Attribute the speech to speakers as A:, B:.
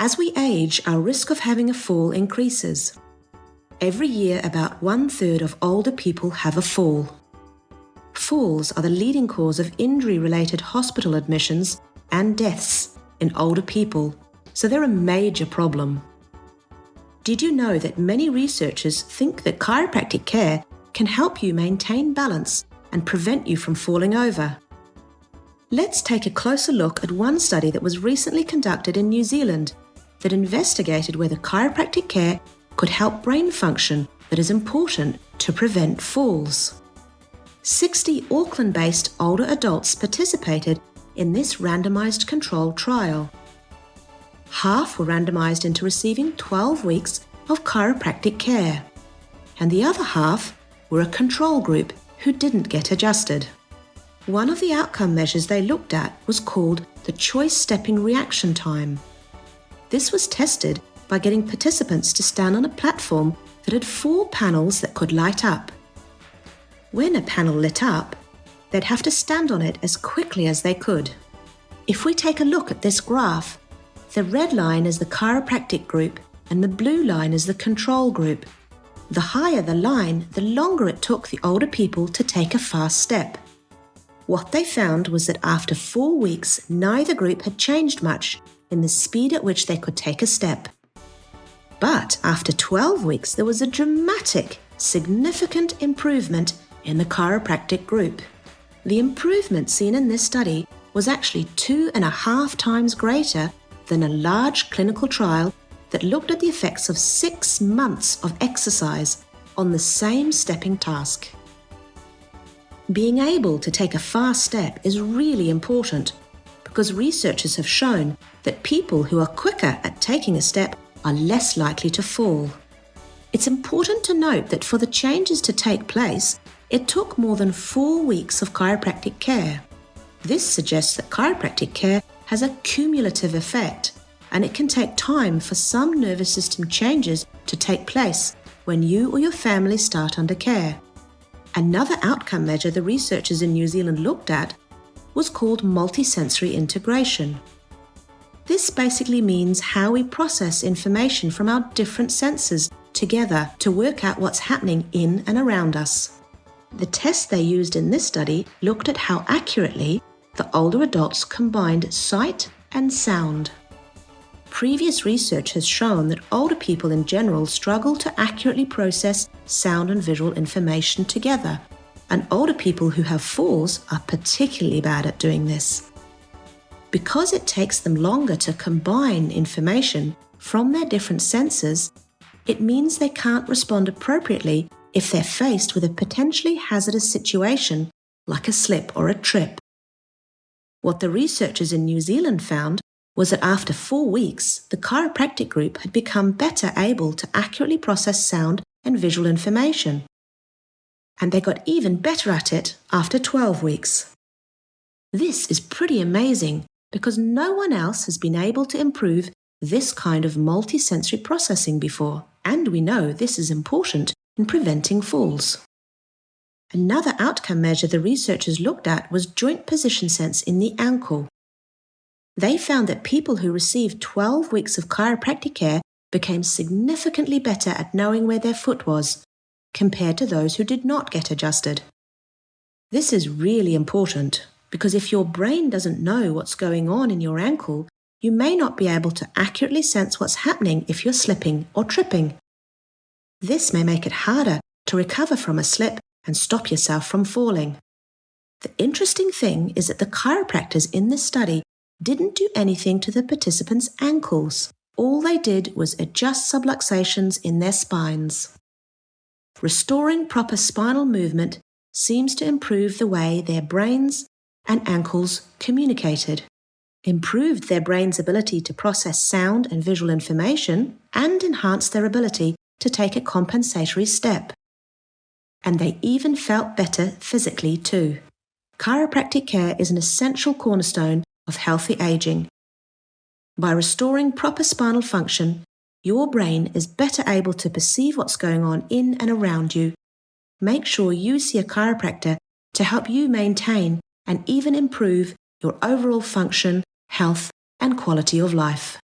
A: As we age, our risk of having a fall increases. Every year, about 1/3 of older people have a fall. Falls are the leading cause of injury-related hospital admissions and deaths in older people, so they're a major problem. Did you know that many researchers think that chiropractic care can help you maintain balance and prevent you from falling over? Let's take a closer look at one study that was recently conducted in New Zealand that investigated whether chiropractic care could help brain function that is important to prevent falls. 60 Auckland-based older adults participated in this randomized controlled trial. Half were randomized into receiving 12 weeks of chiropractic care, and the other half were a control group who didn't get adjusted. One of the outcome measures they looked at was called the choice stepping reaction time. This was tested by getting participants to stand on a platform that had 4 panels that could light up. When a panel lit up, they'd have to stand on it as quickly as they could. If we take a look at this graph, the red line is the chiropractic group and the blue line is the control group. The higher the line, the longer it took the older people to take a fast step. What they found was that after 4 weeks, neither group had changed much in the speed at which they could take a step. But after 12 weeks, there was a dramatic, significant improvement in the chiropractic group. The improvement seen in this study was actually 2.5 times greater than a large clinical trial that looked at the effects of 6 months of exercise on the same stepping task. Being able to take a fast step is really important because researchers have shown that people who are quicker at taking a step are less likely to fall. It's important to note that for the changes to take place, it took more than 4 weeks of chiropractic care. This suggests that chiropractic care has a cumulative effect, and it can take time for some nervous system changes to take place when you or your family start under care. Another outcome measure the researchers in New Zealand looked at was called multisensory integration. This basically means how we process information from our different senses together to work out what's happening in and around us. The test they used in this study looked at how accurately the older adults combined sight and sound. Previous research has shown that older people in general struggle to accurately process sound and visual information together, and older people who have falls are particularly bad at doing this. Because it takes them longer to combine information from their different senses, it means they can't respond appropriately if they're faced with a potentially hazardous situation like a slip or a trip. What the researchers in New Zealand found was that after 4 weeks, the chiropractic group had become better able to accurately process sound and visual information. And they got even better at it after 12 weeks. This is pretty amazing because no one else has been able to improve this kind of multisensory processing before, and we know this is important in preventing falls. Another outcome measure the researchers looked at was joint position sense in the ankle. They found that people who received 12 weeks of chiropractic care became significantly better at knowing where their foot was, compared to those who did not get adjusted. This is really important because if your brain doesn't know what's going on in your ankle, you may not be able to accurately sense what's happening if you're slipping or tripping. This may make it harder to recover from a slip and stop yourself from falling. The interesting thing is that the chiropractors in this study didn't do anything to the participants' ankles. All they did was adjust subluxations in their spines. Restoring proper spinal movement seems to improve the way their brains and ankles communicated, improved their brain's ability to process sound and visual information, and enhanced their ability to take a compensatory step. And they even felt better physically too. Chiropractic care is an essential cornerstone of healthy aging. By restoring proper spinal function, your brain is better able to perceive what's going on in and around you. Make sure you see a chiropractor to help you maintain and even improve your overall function, health, and quality of life.